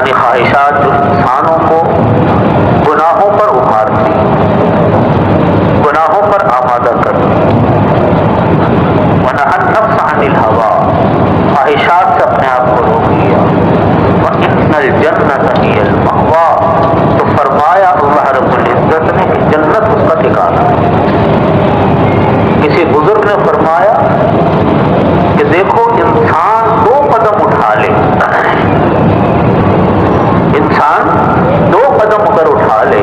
اپنی خواہشات جو انسانوں کو گناہوں پر ابھارتی، گناہوں پر آمادہ کرتی، ونہى النفس عن الهوى، خواہشات سے اپنے آپ کو روک لیا، وَإِنَّ الْجَنَّةَ هِيَ الْمَأْوَىٰ، تو فرمایا اللہ رب العزت نے کہ جنت اس کا ٹھکانہ ہے۔ کسی بزرگ نے فرمایا کہ دیکھو انسان 2 قدم اٹھا لے، انسان 2 قدم اگر اٹھا لے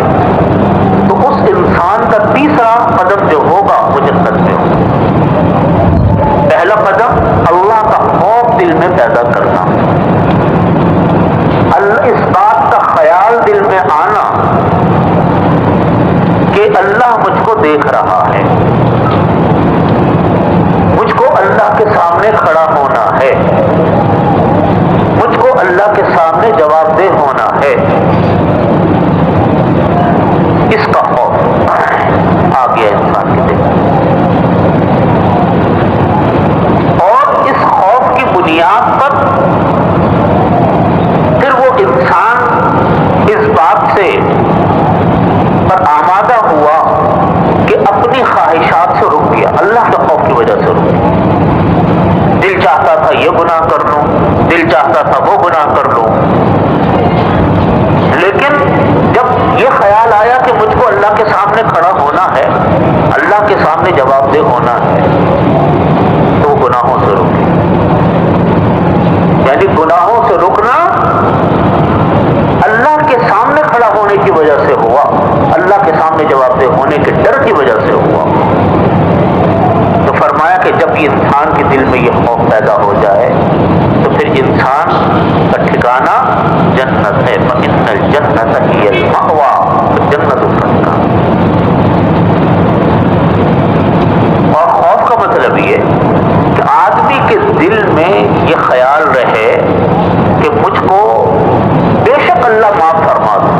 تو اس انسان کا تیسرا قدم جو ہوگا وہ جنت میں ہوگا۔ پہلا قدم اللہ کا خوف دل میں پیدا کرنا، اس بات کا خیال دل میں آنا کہ اللہ مجھ کو دیکھ رہا ہے، مجھ کو اللہ کے سامنے کھڑا ہونا ہے، مجھ کو اللہ کے سامنے جواب دہ ہونا ہے، اس کا خوف آ گیا انسان کے دل میں۔ اور اس خوف کی بنیاد پر پھر وہ انسان اس بات سے پر آمادہ ہوا کہ اپنی خواہشات سے رک گیا، اللہ کے خوف کی وجہ سے رک گیا۔ دل چاہتا تھا یہ گناہ کر لوں، دل چاہتا تھا وہ گناہ کر لوں، لیکن جب یہ خیال آیا کہ مجھ کو اللہ کے سامنے کھڑا ہونا ہے، اللہ کے سامنے جواب دہ ہونا ہے، تو وہ گناہوں سے رک گیا۔ یعنی گناہوں سے رکنا اللہ کے سامنے کھڑا ہونے کی وجہ سے ہوا، اللہ کے سامنے جواب دہ ہونے کے ڈر کی وجہ سے ہوا۔ تو فرمایا کہ جب یہ انسان کے دل میں یہ خوف پیدا ہو جائے تو پھر انسان کا ٹھکانہ جنت ہے، فَإِنَّ الْجَنَّةَ هِيَ الْمَأْوَىٰ، تو جنت اس کا ٹھکانہ۔ اور خوف کا مطلب یہ کہ آدمی کے دل میں یہ خیال رہے کہ مجھ کو بے شک اللہ معاف فرما دے،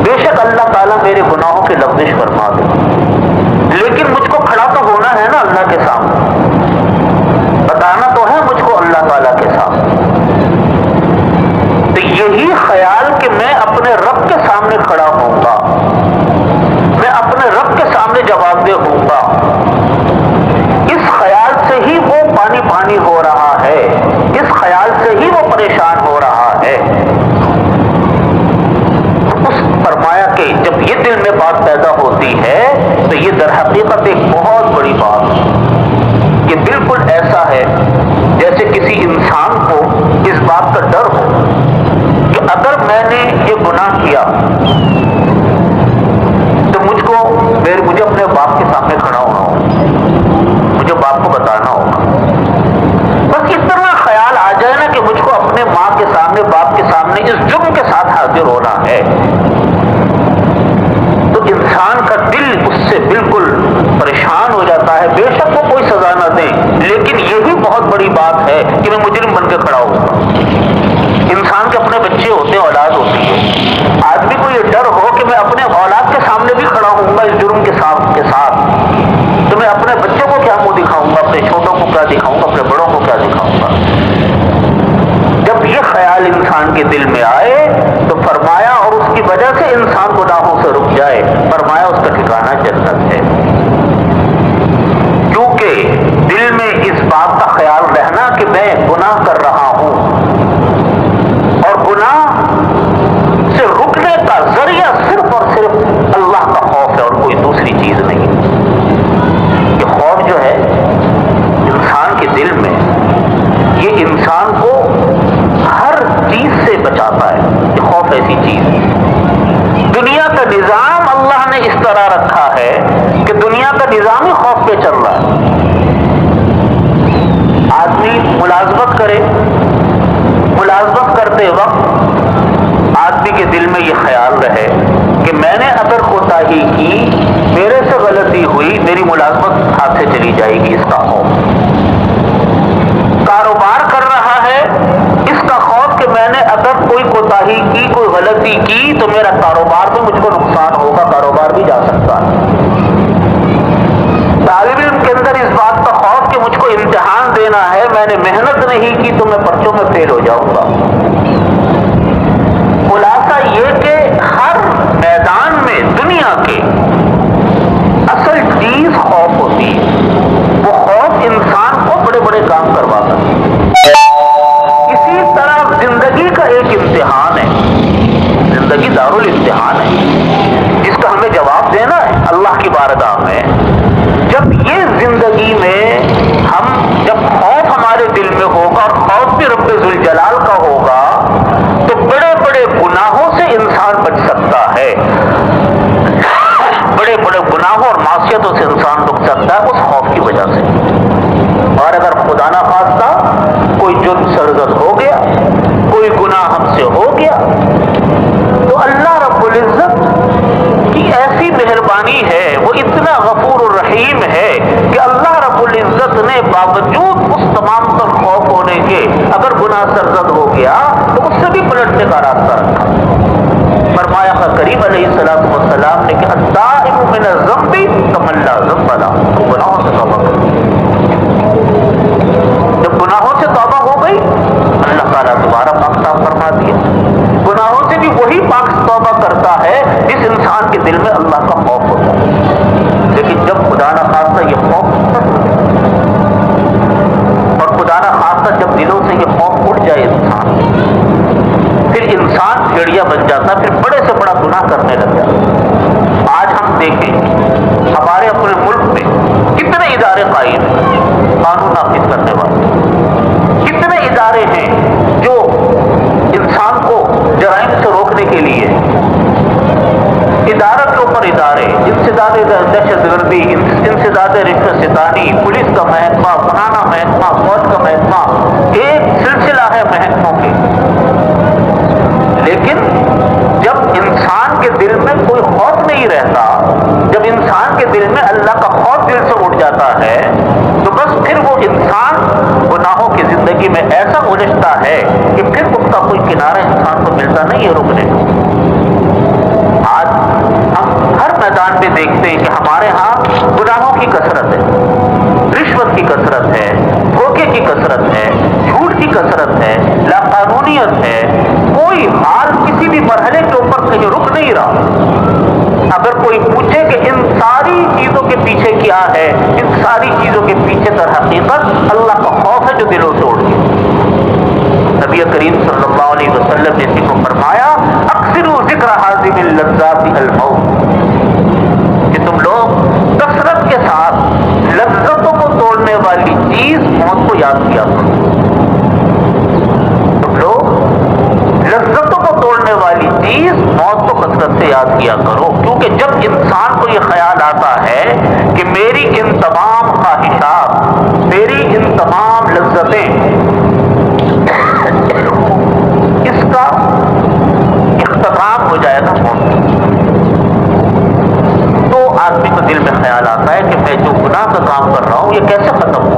بے شک اللہ تعالیٰ میرے گناہوں کی لغزش فرما دے، لیکن مجھ کو کھڑا تو ہونا ہے نا اللہ کے سامنے، بتانا تو ہے مجھ کو اللہ تعالیٰ کے سامنے۔ تو یہی خیال کہ میں اپنے رب کے سامنے کھڑا ہوں گا، میں اپنے رب کے سامنے جواب دہ ہوں گا، اس خیال سے ہی وہ پانی پانی ہو رہا ہے، اس خیال سے ہی وہ پریشان ہو رہا ہے۔ اس فرمایا کہ جب یہ دل میں بات پیدا ہوتی ہے تو یہ در حقیقت ایک بہت بڑی بات ہے۔ یہ بالکل ایسا ہے جیسے کسی انسان کو اس بات کا ڈر ہو کہ اگر میں نے یہ گناہ کیا تو مجھے اپنے باپ کے سامنے کھڑا ہونا ہوگا، مجھے باپ کو بتانا ہوگا۔ بس اتنا خیال آ جائے نا کہ مجھ کو اپنے ماں کے سامنے، باپ کے سامنے اس جرم کے ساتھ حاضر ہونا ہے، تو انسان کا دل اس سے بالکل پریشان ہو جاتا ہے۔ بے شک وہ کوئی سزا نہ دیں، لیکن یہی بہت بڑی بات ہے کہ میں مجرم بن کے کھڑا ہوں گا۔ انسان کے اپنے بچے ہوتے ہیں، اولاد ہوتی ہے، آدمی کو یہ ڈر ہو کہ میں اپنے اولاد کے سامنے بھی کھڑا ہوں گا اس جرم کے ساتھ، تو میں اپنے بچوں کو کیا منہ دکھاؤں گا، اپنے چھوٹوں کو کیا دکھاؤں گا، اپنے بڑوں کو کیا دکھاؤں گا۔ جب یہ خیال انسان کے دل میں آئے تو فرمایا، اور اس کی وجہ سے انسان گناہوں سے رک جائے، فرمایا اس کا ٹھکانہ جنت ہے۔ کیونکہ دل میں اس بات کا خیال رہنا کہ میں گناہ کر رہا ہوں، اور گناہ سے رکنے کا ذریعہ صرف اور صرف اللہ کا خوف ہے اور کوئی دوسری چیز نہیں۔ یہ خوف جو ہے انسان کے دل میں، یہ انسان کو ہر چیز سے بچاتا ہے۔ یہ خوف ایسی چیز ہے، دنیا کا نظام اللہ نے اس طرح رکھا ہے کہ دنیا کا نظام ہی خوف پہ چل رہا ہے۔ آدمی ملازمت کرے، ملازمت کرتے وقت آدمی کے دل میں یہ خیال رہے کہ میں نے اگر کوتاہی کی، میرے سے غلطی ہوئی، میری ملازمت ہاتھ سے چلی جائے گی، اس کا خوف۔ کاروبار کر رہا ہے، اس کا خوف کہ میں نے اگر کوئی کوتاہی کی، کوئی غلطی کی تو میرا کاروبار بھی مجھ کو نقصان ہوگا، کاروبار بھی جا سکتا ہے۔ طالب علم کے اندر اس بات کا خوف کہ مجھ کو امتحان دینا ہے، میں نے محنت نہیں کی تو میں پرچوں میں فیل ہو جاؤں گا۔ زندگی کا ایک امتحان ہے، زندگی دارال امتحان ہے جس کا ہمیں جواب دینا ہے اللہ کی بارگاہ میں۔ جب یہ زندگی میں جب خوف ہمارے دل میں ہوگا اور خوف بھی رب ذوالجلال کا ہوگا تو بڑے بڑے گناہوں سے انسان بچ سکتا ہے، بڑے بڑے گناہوں اور معصیتوں سے انسان رک سکتا ہے اس خوف کی وجہ سے۔ اور اگر خدا نہ خواستہ کوئی جرم سرزد ہو گیا، کوئی گناہ ہم سے ہو گیا، تو اللہ رب العزت کی ایسی مہربانی ہے، وہ اتنا غفور الرحیم ہے کہ اللہ رب العزت نے باوجود اس تمام تر خوف ہونے کے اگر گناہ سرزد ہو گیا تو اس سے بھی پلٹنے کا راستہ رکھا۔ فرمایا کریم علیہ السلام نے کہ التائب من الذنب کمن لا ذنب لہ، گناہوں سے توبہ کرو۔ جب گناہوں سے توبہ ہو گئی اللہ تعالیٰ دوبارہ پاک صاف فرما دیا۔ گناہوں سے بھی وہی پاک توبہ کرتا ہے جس انسان کے دل میں اللہ کا خوف ہوتا ہے، لیکن جب خدا نہ خواستہ یہ خوف اور خدا نہ خواستہ جب دلوں سے یہ خوف اٹھ جائے پھر انسان بھیڑیا بن جاتا، پھر بڑے سے بڑا گناہ کرنے لگ جاتا۔ آج ہم دیکھیں ہمارے اپنے ملک میں کتنے ادارے قائم ہیں قانون نافذ کرنے والے، کتنے ادارے ہیں جو انسان کو جرائم سے روکنے کے لیے، ادارے کے اوپر ادارے، انسداد دہشت گردی، انسداد رشوت ستانی، پولیس کا محکمہ، فلانا محکمہ، فوج کا محکمہ، ایک سلسلہ ہے محکموں کے۔ لیکن جب انسان کے دل میں کوئی خوف نہیں رہتا، جب انسان کے دل میں اللہ کا خوف دل سے اٹھ جاتا ہے تو بس پھر وہ انسان گناہوں کی زندگی میں ایسا الجھتا ہے کہ پھر اس کا کوئی کنارہ انسان کو ملتا نہیں ہے رکنے کو۔ آج ہم ہر میدان پہ دیکھتے ہیں کہ ہمارے ہاں گناہوں کی کثرت ہے، رشوت کی کثرت ہے، دھوکے کی کثرت ہے، جھوٹ کی کثرت ہے، لاقانونیت ہے، کوئی حال کسی بھی مرحلے کے اوپر کہیں رک نہیں رہا۔ اگر کوئی پوچھے کہ ان ساری چیزوں کے پیچھے کیا ہے، ان ساری چیزوں کے پیچھے در حقیقت اللہ کا خوف ہے جو دلوں سے اٹھ گیا۔ نبی کریم صلی اللہ علیہ وسلم نے اسی کو فرمایا اکثروا ذکر حازم اللذات الموت، کہ تم لوگ کثرت کے ساتھ لذتوں کو توڑنے والی چیز موت کو یاد کیا کرو۔ تم لوگ لذتوں کو توڑنے والی چیز موت کو کثرت سے یاد کیا کرو، کیونکہ جب انسان کو یہ خیال آتا ہے کہ میری ان تمام خواہشات، میری ان تمام لذتیں، اس کا اختتام ہو جائے گا موت، تو آدمی کو دل میں خیال آتا ہے کہ میں جو گناہ کا کام کر رہا ہوں یہ کیسے ختم ہو۔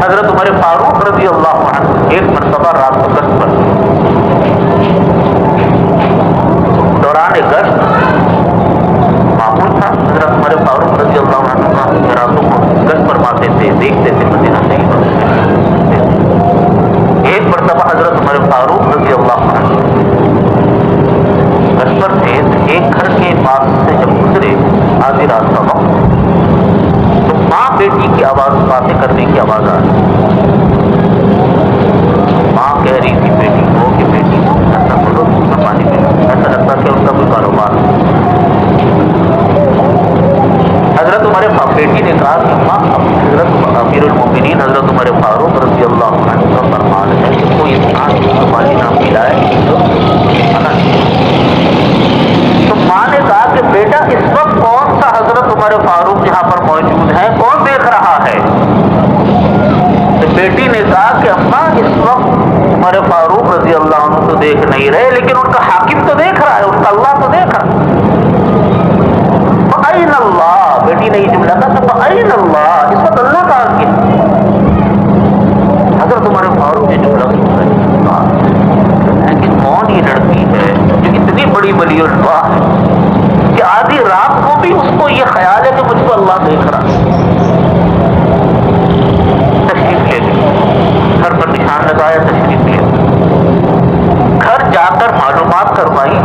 حضرت عمر فاروق رضی اللہ عنہ ایک مرتبہ رات کو گشت پر، دوران گشت معمول تھا حضرت عمر فاروق رضی اللہ عنہ کا راتوں کو گشت فرماتے تھے، دیکھتے تھے مدینہ نہیں۔ ایک مرتبہ حضرت عمر فاروق رضی اللہ عنہ گشت پر تھے، ایک گھر کے پاس سے جب گزرے آدھی رات کا وقت، تو ماں بیٹی کی آواز، باتیں کرنے کی آواز آ رہی۔ ماں کہہ رہی تھی بیٹی کو کہ بیٹی کو ایسا کرو تم پانی پی لو، ایسا لگتا کہ ان کا کوئی کاروبار۔ حضرت عمر بیٹی نے کہا کہ ماں حضرت امیر المومنین حضرت عمر فاروق رضی اللہ عنہ کا فرمان ہے کہ کوئی انسان کو پانی نہ پلائے تو منع نہیں۔ تو ماں نے کہا کہ بیٹا اس وقت کون سا حضرت عمر فاروق یہاں پر موجود ہے، کون دیکھ رہا ہے؟ تو بیٹی نے کہا کہ اماں اس وقت عمر فاروق رضی اللہ عنہ تو دیکھ نہیں رہے، لیکن ان کا حاکم تو دیکھ رہا ہے، ان کا اللہ تو دیکھ رہا ہے۔ فَأَيْنَ اللَّهُ، بیٹی نے یہ جملہ کہا کہ فَأَيْنَ اللَّهُ، اس وقت اللہ کہاں کیا؟ حضرت عمر فاروق یہ جملہ سن رہے ہیں کہ کون یہ لڑکی ہے جو اتنی بڑی ولی اللہ ہے کہ آدھی رات کو بھی اس کو یہ خیال ہے کہ مجھ کو اللہ دیکھ رہا ہے۔ تشریف لے گئی، گھر پر نشان لگایا، تشریف لے گئی، گھر جا کر معلومات کروائی،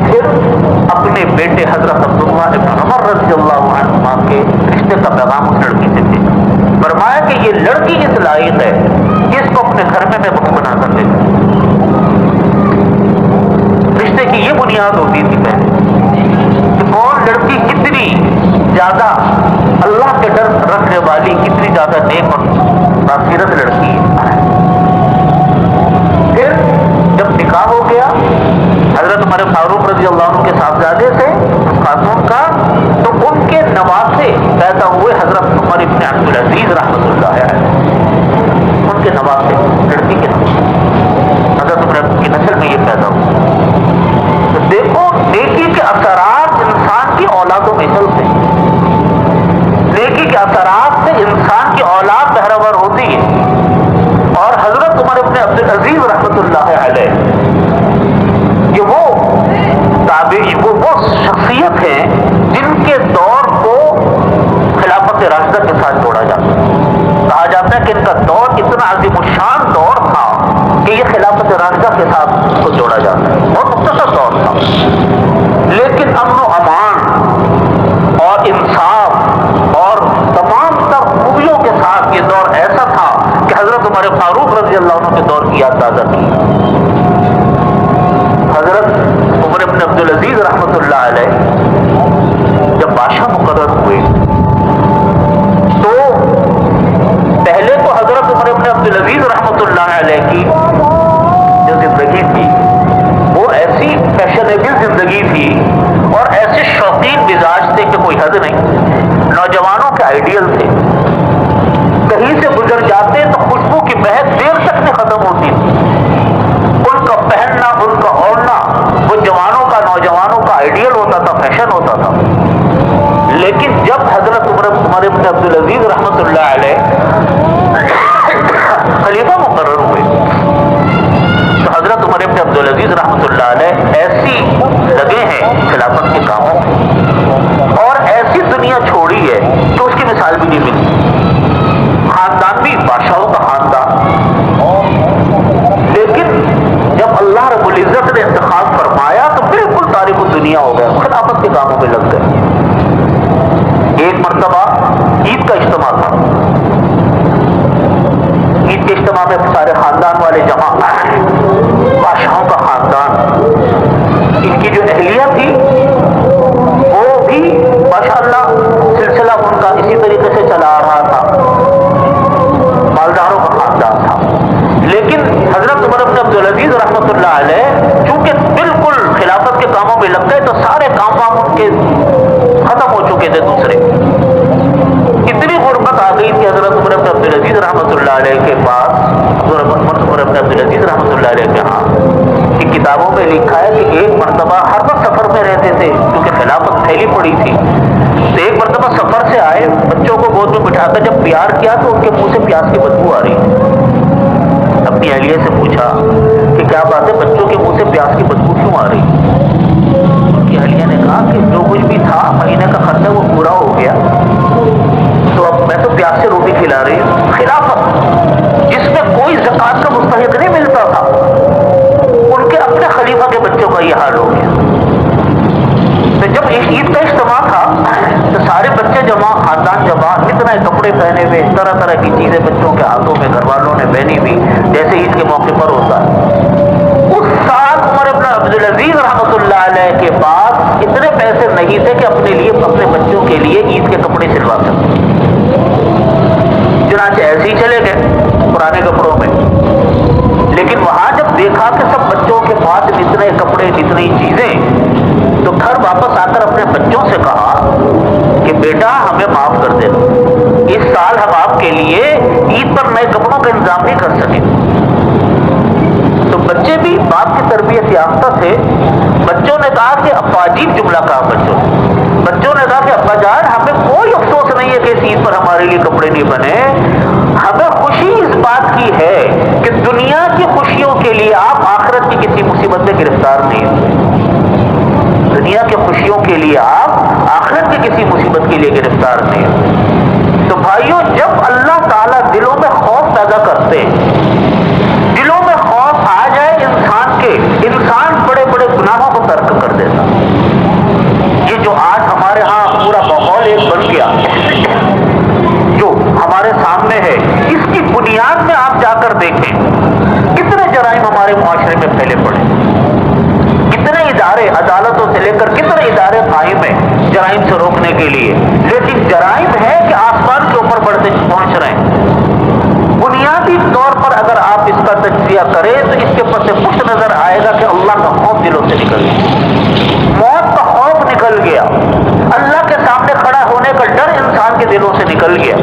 پھر اپنے بیٹے حضرت عبداللہ ابن عمر رضی اللہ عنہ کے رشتے کا پیغام اس لڑکی سے اللہ علیہ، کہ وہ تابعی وہ شخصیت ہیں جن کے دور کو خلافت راشدہ کے ساتھ جوڑا جاتا ہے۔ کہا جاتا ہے کہ ان کا دور اتنا عظیم الشان دور تھا کہ یہ خلافت راشدہ کے ساتھ کو جوڑا جاتا ہے، بہت مختصر دور تھا، لیکن امن و امان اور انصاف اور تمام تر خوبیوں کے ساتھ یہ دور ایسا تھا کہ حضرت عمر فاروق رضی اللہ عنہ کے دور کی یاد تازہ کی۔ حضرت عمر بن عبدالعزیز رحمۃ اللہ علیہ جب بادشاہ مقرر ہوئے تو پہلے تو حضرت عمر بن عبدالعزیز رحمۃ اللہ علیہ کی جو زندگی تھی وہ ایسی فیشنیبل زندگی تھی اور ایسے شوقین مزاج تھے کہ کوئی حد نہیں، نوجوانوں کے آئیڈیل تھے، کہیں سے گزر جاتے تو خوشبو کی مہک دیر تک نہیں ختم ہوتی تھی، ان کا پہننا ان کا اوڑھنا وہ جوانوں کا نوجوانوں کا آئیڈیل ہوتا تھا، فیشن ہوتا تھا۔ لیکن جب حضرت عمر بن عبدالعزیز رحمۃ اللہ علیہ خلیفہ مقرر ہوئے تو حضرت عمر بن عبدالعزیز رحمۃ اللہ علیہ ایسی لگے ہیں خلافت کے کاموں اور ایسی دنیا چھوڑی ہے کہ اس کی مثال بھی نہیں ملتی۔ خاندان بھی بادشاہوں کا خاندان، لیکن جب اللہ رب العزت نے انتخاب فرمایا تو بالکل تارک الدنیا ہو گئے، خلافت کے کاموں میں لگ گئے۔ ایک مرتبہ عید کا اجتماع تھا، عید کے اجتماع میں سارے خاندان والے جمع، بادشاہوں کا خاندان، ان کی جو اہلیہ تھی وہ بھی ماشاءاللہ سلسلہ ان کا اسی طریقے سے چلا آ رہا تھا، مالداروں کا خاندان تھا۔ لیکن حضرت عمر بن عبدالعزیز رحمۃ اللہ علیہ چونکہ بالکل خلافت کے کاموں میں لگ گئے تو سارے کام ان کے ختم ہو چکے تھے دوسرے، اتنی غربت آ گئی تھی حضرت عمر بن عبدالعزیز رحمۃ اللہ علیہ کے پاس، عمر بن عبدالعزیز رحمۃ اللہ علیہ کے ہاں، کہ کتابوں میں لکھا ہے کہ ایک مرتبہ ہر وقت سفر میں رہتے تھے کیونکہ خلافت پھیلی پڑی تھی، تو ایک مرتبہ سفر سے آئے، بچوں کو گود میں بٹھا کر جب پیار کیا تو ان کے منہ سے پیاز کی بدبو آ رہی تھی۔ اپنی اہلیہ سے پوچھا کہ کیا بات ہے، بچوں کے منہ سے پیاز کی بدبو کیوں آ رہی؟ ان کی اہلیہ نے کہا کہ جو کچھ بھی تھا مہینے کا خرچہ وہ پورا ہو گیا، تو اب میں تو پیاز سے روٹی کھلا رہی ہوں۔ خلافت جس میں کوئی زکوٰۃ کا مستحق نہیں ملتا تھا، ان کے اپنے خلیفہ کے بچوں کا یہ حال ہو گیا۔ تو جب عید کا اجتماع تھا تو سارے بچے جمع، خاندان جمع، اتنا کپڑے پہنے ہوئے، طرح طرح کی چیزیں بچوں کے ہاتھوں میں گھر والوں نے پہنی ہوئی جیسے عید کے موقع پر ہوتا ہے۔ اس سال عمر بن عبدالعزیز رحمۃ اللہ علیہ کے پاس اتنے پیسے نہیں تھے کہ اپنے لیے اپنے بچوں کے لیے عید کے کپڑے سلوا سکتے، چنانچہ ایسے ہی چلے گئے پرانے کپڑوں میں۔ لیکن وہاں جب دیکھا کہ سب بچوں کے پاس اتنے کپڑے اتنی چیزیں، تو گھر واپس آ کر اپنے بچوں سے کہا کہ بیٹا ہمیں معاف کر دینا، اس سال ہم آپ کے لیے عید پر نئے کپڑوں کا انتظام نہیں کر سکے۔ تو بچے بھی باپ کی تربیت یافتہ تھے، بچوں نے کہا کہ ابا، عجیب جملہ کہا بچوں نے کہا کہ ابا جان ہمیں کوئی افسوس نہیں ہے کہ اس عید پر ہمارے لیے کپڑے نہیں بنے، ہمیں خوشی اس بات کی ہے کہ دنیا کی خوشیوں کے لیے آپ آخرت کی کسی مصیبت میں گرفتار نہیں ہوئے، دنیا کی خوشیوں کے لیے آپ آخرت کی کسی مصیبت کے لیے گرفتار نہیں ہوئے۔ تو بھائیوں، جب اللہ تعالیٰ دلوں میں خوف پیدا کرتے ہیں، دلوں میں خوف آ جائے انسان کے، انسان بڑے بڑے گناہوں کو ترک کر دیتا۔ یہ جو آج ہمارے ہاں پورا ماحول ایک بن گیا جو ہمارے سامنے ہے، اس کی بنیاد میں آپ جا کر دیکھیں کتنے جرائم ہمارے معاشرے میں پھیلے پڑے، کتنے ادارے عدالتوں سے لے کر کتنے ادارے قائم ہیں جرائم سے روکنے کے لیے، لیکن جرائم ہے کہ آسمان کے اوپر بڑھتے پہنچ رہے ہیں۔ بنیادی طور پر اگر آپ اس کا تجزیہ کریں تو اس کے پس پشت نظر آئے گا کہ اللہ کا خوف دلوں سے نکل گیا، موت کا خوف نکل گیا، اللہ کے سامنے کھڑا ہونے کا ڈر انسان کے دلوں سے نکل گیا۔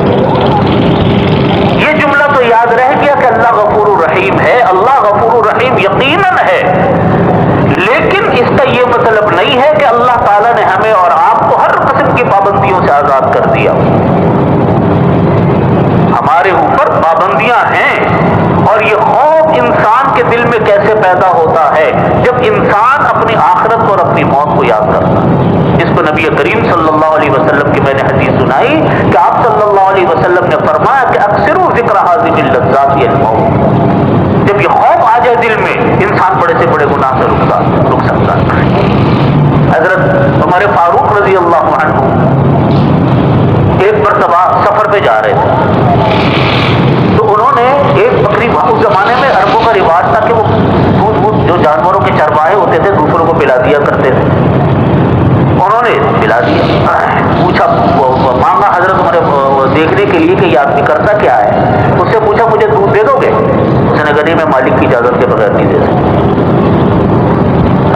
یہ جملہ تو یاد رہ گیا کہ اللہ غفور الرحیم ہے، اللہ غفور الرحیم یقیناً ہے، لیکن اس کا یہ مطلب نہیں ہے کہ اللہ تعالیٰ نے ہمیں اور آپ کو ہر قسم کی پابندیوں سے آزاد کر دیا۔ ہمارے اوپر پابندیاں ہیں اور یہ خوف انسان انسان کے دل میں کیسے پیدا ہوتا ہے جب انسان اپنی آخرت اور اپنی موت کو یاد کرتا ہے۔ اس کو نبی کریم صلی اللہ علیہ وسلم کی میں نے حدیث سنائی کہ آپ صلی اللہ علیہ وسلم نے فرمایا کہ اکثروا ذکر هذه اللذات الموت۔ جب یہ خوف آ جائے دل میں، انسان بڑے سے بڑے گناہ سے رک سکتا ہے۔ حضرت عمر فاروق رضی اللہ عنہ ایک مرتبہ سفر پہ جا رہے تھے، تو انہوں نے ایک بکری، اس زمانے میں عربوں کا رواج تھا کہ وہ دودھ جو جانوروں کے چرواہے ہوتے تھے دوسروں کو پلا دیا کرتے تھے، انہوں نے پلا دیا۔ پوچھا، مانگا حضرت عمر دیکھنے کے لیے کہ یہ آدمی کرتا کیا ہے، اس سے پوچھا مجھے دودھ دے دو گے؟ اس نے کہا نہیں، میں مالک کی اجازت کے بغیر نہیں دے سکتا۔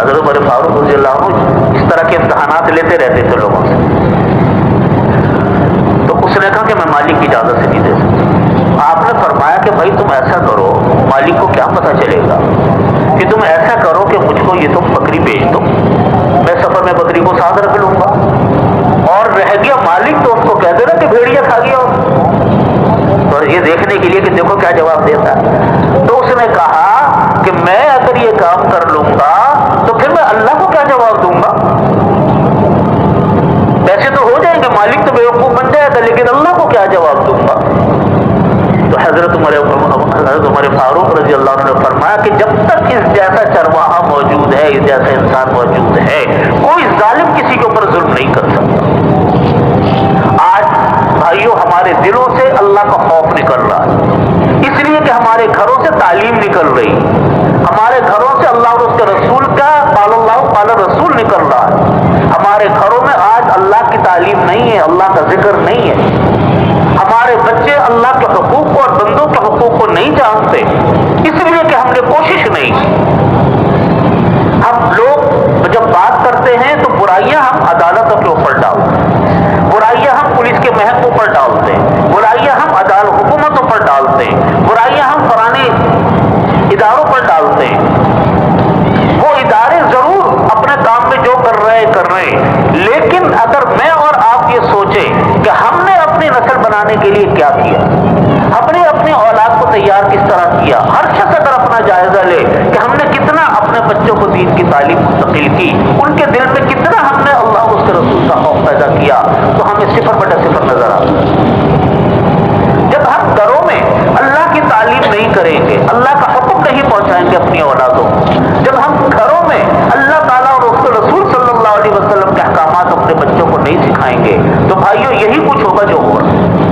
حضرت عمر فاروق رضی اللہ عنہ اس طرح کے امتحانات لیتے رہتے تھے لوگوں سے، تو اس نے کہا کہ میں مالک کی اجازت سے نہیں دے سکتا۔ آپ نے فرمایا کہ بھائی تم ایسا کرو، مالک کو کیا پتہ چلے گا، کہ تم ایسا کرو کہ مجھ کو یہ تم بکری بیچ دو، میں سفر میں بکری کو ساتھ رکھ لوں گا، اور رہ گیا مالک تو اس کو کہہ دینا کہ بھیڑیا کھا گیا ہو، اور یہ دیکھنے کے لیے کہ دیکھو کیا جواب دیتا ہے۔ تو اس نے کہا کہ میں اگر یہ کام کر لوں گا تو پھر میں اللہ کو کیا جواب دوں گا؟ پیسے تو ہو جائیں گے، مالک تو بیوقوف بن جائے گا، لیکن اللہ کو کیا جواب دوں گا؟ تو حضرت عمر فاروق رضی اللہ عنہ نے فرمایا کہ جب تک اس جیسا چرواہا موجود ہے، اس جیسا انسان موجود ہے، کوئی ظالم کسی کے اوپر ظلم نہیں کر سکتا۔ آج بھائیوں ہمارے دلوں سے اللہ کا خوف نکل رہا ہے، اس لیے کہ ہمارے گھروں سے تعلیم نکل رہی، ہمارے گھروں سے اللہ اور اس کے رسول کا قال اللہ قال رسول نکل رہا ہے، ہمارے گھروں میں آج اللہ کی تعلیم نہیں ہے، اللہ کا ذکر نہیں ہے، ہمارے بچے اللہ کے حقوق کو اور بندوں کے حقوق کو نہیں جانتے، اس لیے کہ ہم نے کوشش نہیں کی۔ ہم لوگ جب بات کرتے ہیں تو برائیاں ہم عدالتوں کے اوپر ڈالتے ہیں، برائیاں ہم پولیس کے محکموں پر ڈالتے ہیں، برائیاں ہم عدالت حکومتوں پر ڈالتے ہیں، برائیاں ہم فلانے اداروں پر ڈالتے ہیں۔ وہ ادارے ضرور اپنے کام میں جو کر رہے ہیں، لیکن اگر میں اور آپ یہ سوچیں کہ ہم نے اپنی نسل بنانے کے لیے کیا کیا، ہم نے اپنی اولاد کو تیار کس طرح کیا، ہر شخص اگر اپنا جائزہ لے کہ ہم نے کتنا اپنے بچوں کو دین کی تعلیم منتقل کی، ان کے دل میں کتنا ہم نے اللہ اور اس کے رسول کا خوف پیدا کیا، تو ہمیں 0/0 نظر آتا ہے۔ جب ہم گھروں میں اللہ کی تعلیم نہیں کریں گے، اللہ کا حکم نہیں پہنچائیں گے اپنی اولادوں کو، جب ہم گھروں میں اللہ تعالیٰ اور اس کے رسول صلی اللہ علیہ وسلم کے احکامات اپنے بچوں کو نہیں سکھائیں گے، تو بھائیوں یہی کچھ ہوگا جو ہو رہا ہے۔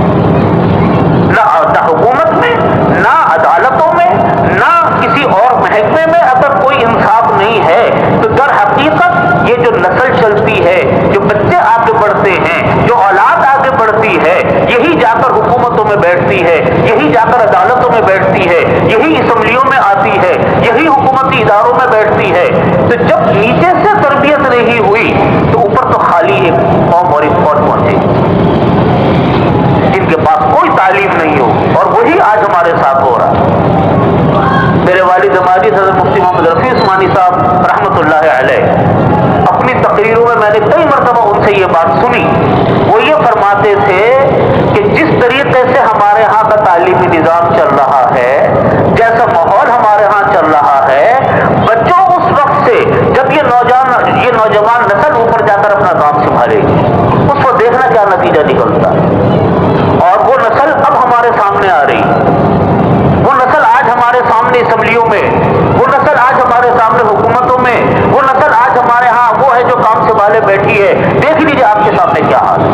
نہ حکومت میں، نہ عدالتوں میں، نہ کسی اور محکمے میں اگر کوئی انصاف نہیں ہے، تو در حقیقت یہ جو نسل چلتی ہے، جو بچے آگے بڑھتے ہیں، جو اولاد آگے بڑھتی ہے، یہی جا کر حکومتوں میں بیٹھتی ہے، یہی جا کر عدالتوں میں بیٹھتی ہے، یہی اسمبلیوں میں آتی ہے، یہی حکومتی اداروں میں بیٹھتی ہے۔ تو جب نیچے سے تربیت نہیں ہوئی تو اوپر تو خالی ایک قوم اور ایک فوج پہنچے جن کے پاس کوئی تعلیم نہیں ہو، اور وہی آج ہمارے ساتھ ہو رہا ہے۔ میرے والد ماجد حضرت مفتی محمد رفیع عثمانی صاحب رحمۃ اللہ علیہ اپنی تقریروں میں نے کئی مرتبہ ان سے یہ بات سنی، وہ یہ فرماتے تھے کہ جس طریقے سے ہمارے ہاں کا تعلیمی نظام چل رہا ہے، جیسا ماحول ہمارے ہاں چل رہا ہے، بچوں اس وقت سے جب یہ نوجوان نسل اوپر جا کر اپنا کام سنبھالے گی، اس کو دیکھنا کیا نتیجہ نکلتا ہے۔ اور وہ نسل اب ہمارے سامنے آ رہی، وہ نسل آج ہمارے سامنے اسمبلیوں میں، وہ نسل آج ہمارے سامنے حکومتوں میں، وہ نسل آج ہمارے ہاں وہ ہے جو کام سنبھالے بیٹھی ہے۔ دیکھ لیجیے آپ کے سامنے کیا حال ہے۔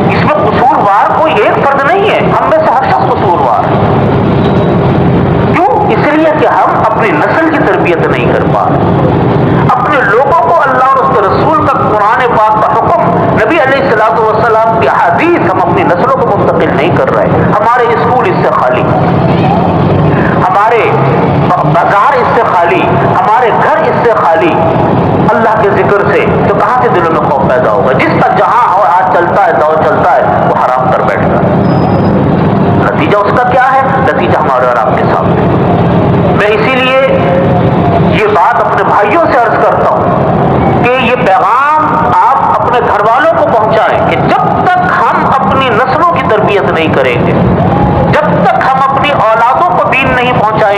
اس میں قصوروار کوئی ایک فرد نہیں ہے، ہم میں سے ہر شخص قصوروار ہے۔ کیوں؟ اس لیے کہ ہم اپنی نسل کی تربیت نہیں کر پا رہے، اپنے لوگوں کو اللہ اور اس کے رسول کا قرآن پاک کا حکم، نبی علیہ الصلوۃ والسلام کی احادیث ہم اپنی نسلوں کو منتقل نہیں کر رہے۔ ہمارے اسکول اس سے خالی، ہمارے بازار اس سے خالی، ہمارے گھر اس سے خالی، اللہ کے ذکر سے، تو کہاں سے دلوں میں خوف پیدا ہوگا؟ جس کا جہاں آج چلتا ہے، دور چلتا ہے، وہ حرام کر بیٹھتا ہے۔ نتیجہ اس کا کیا ہے؟ نتیجہ ہمارے اور آپ کے سامنے۔ میں اسی لیے یہ بات اپنے بھائیوں سے عرض کرتا ہوں کہ یہ پیغام آپ اپنے گھر والوں کو پہنچائیں کہ جب تک ہم اپنی نسلوں کی تربیت نہیں کریں گے، جب تک ہم اپنی اولادوں کو دین نہیں پہنچائیں